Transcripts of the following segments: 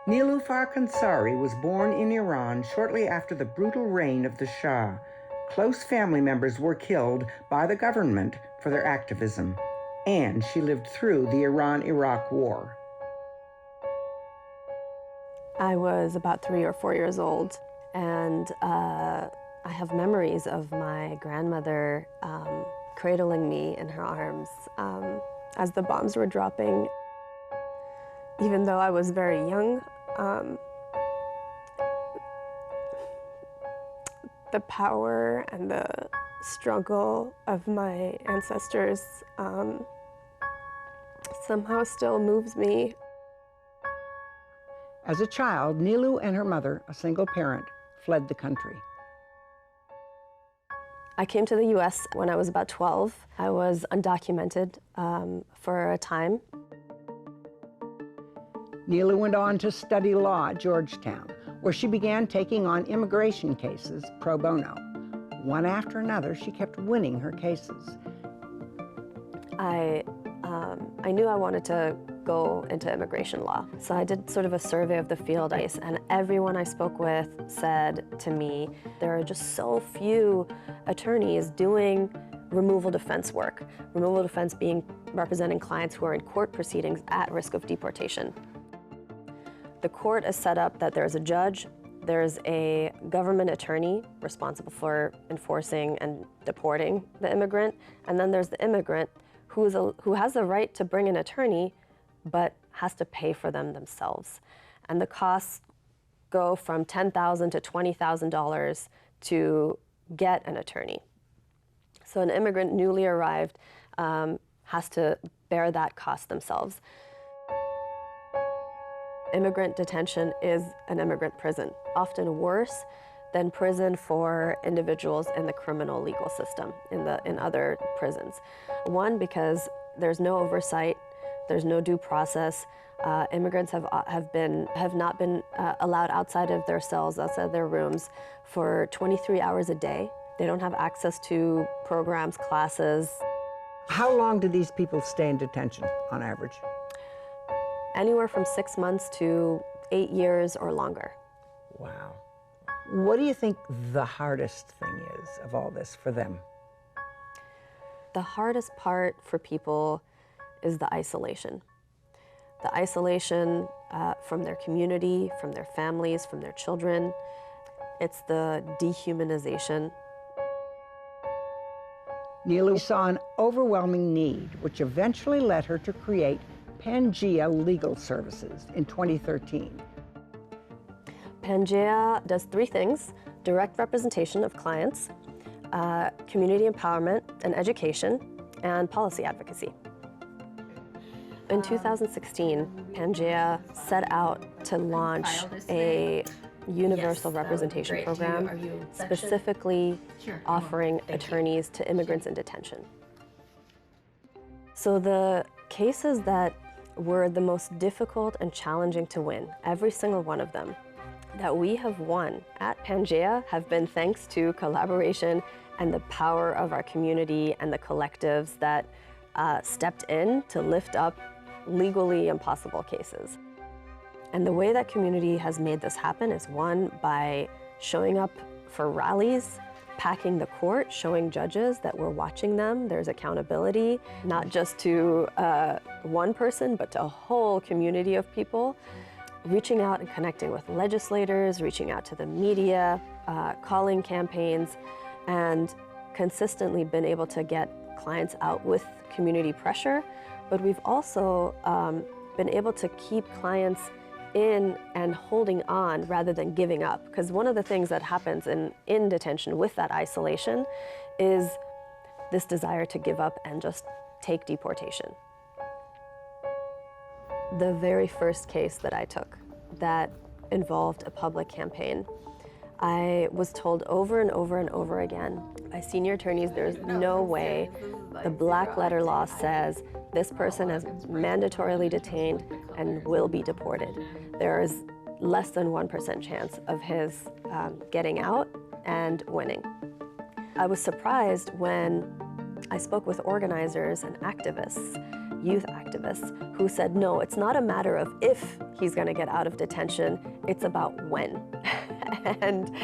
Niloufar Khonsari was born in Iran shortly after the brutal reign of the Shah. Close family members were killed by the government for their activism, and she lived through the Iran-Iraq War. I was about 3 or 4 years old, and I have memories of my grandmother cradling me in her arms as the bombs were dropping. Even though I was very young, the power and the struggle of my ancestors somehow still moves me. As a child, Nilu and her mother, a single parent, fled the country. I came to the US when I was about 12. I was undocumented for a time. Nilu went on to study law at Georgetown, where she began taking on immigration cases pro bono. One after another, she kept winning her cases. I knew I wanted to go into immigration law. So I did sort of a survey of the field, and everyone I spoke with said to me, there are just so few attorneys doing removal defense work. Removal defense being representing clients who are in court proceedings at risk of deportation. The court is set up that there's a judge, there's a government attorney responsible for enforcing and deporting the immigrant, and then there's the immigrant who has the right to bring an attorney, but has to pay for them themselves. And the costs go from $10,000 to $20,000 to get an attorney. So an immigrant newly arrived has to bear that cost themselves. Immigrant detention is an immigrant prison, often worse than prison for individuals in the criminal legal system, in other prisons. One, because there's no oversight, there's no due process. Immigrants have not been allowed outside of their cells, outside their rooms, for 23 hours a day. They don't have access to programs, classes. How long do these people stay in detention on average? Anywhere from 6 months to 8 years or longer. Wow. What do you think the hardest thing is of all this for them? The hardest part for people is the isolation. The isolation from their community, from their families, from their children. It's the dehumanization. Nilu saw an overwhelming need, which eventually led her to create Pangea Legal Services in 2013. Pangea does 3 things: direct representation of clients, community empowerment and education, and policy advocacy. In 2016, Pangea set out to launch a universal representation program specifically offering attorneys to immigrants in detention. So the cases that were the most difficult and challenging to win, every single one of them, that we have won at Pangea have been thanks to collaboration and the power of our community and the collectives that stepped in to lift up legally impossible cases. And the way that community has made this happen is, one, by showing up for rallies, packing the court, showing judges that we're watching them, there's accountability, not just to one person, but to a whole community of people, reaching out and connecting with legislators, reaching out to the media, calling campaigns, and consistently been able to get clients out with community pressure. But we've also been able to keep clients in and holding on rather than giving up. Because one of the things that happens in detention with that isolation is this desire to give up and just take deportation. The very first case that I took that involved a public campaign, I was told over and over and over again by senior attorneys, there's no way. The black letter law says this person is mandatorily detained and will be deported. There is less than 1% chance of his getting out and winning. I was surprised when I spoke with organizers and activists youth activists who said, no, it's not a matter of if he's going to get out of detention, it's about when. And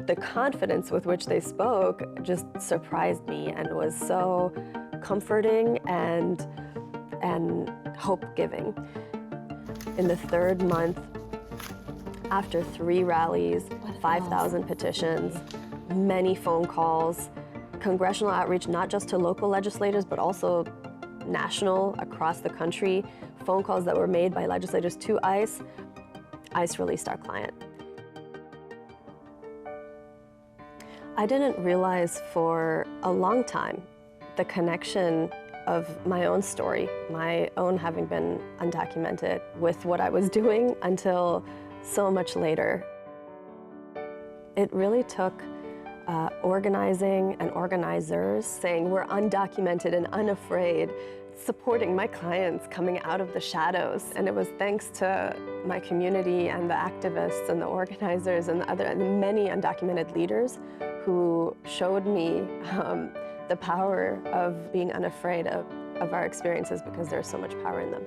the confidence with which they spoke just surprised me and was so comforting and hope-giving. In the third month, after 3 rallies, 5,000 petitions, many phone calls, congressional outreach, not just to local legislators, but also national, across the country, phone calls that were made by legislators to ICE, ICE released our client. I didn't realize for a long time the connection of my own story, my own having been undocumented, with what I was doing until so much later. It really took organizing and organizers saying we're undocumented and unafraid, supporting my clients coming out of the shadows. And it was thanks to my community and the activists and the organizers and the many undocumented leaders who showed me the power of being unafraid of our experiences, because there's so much power in them.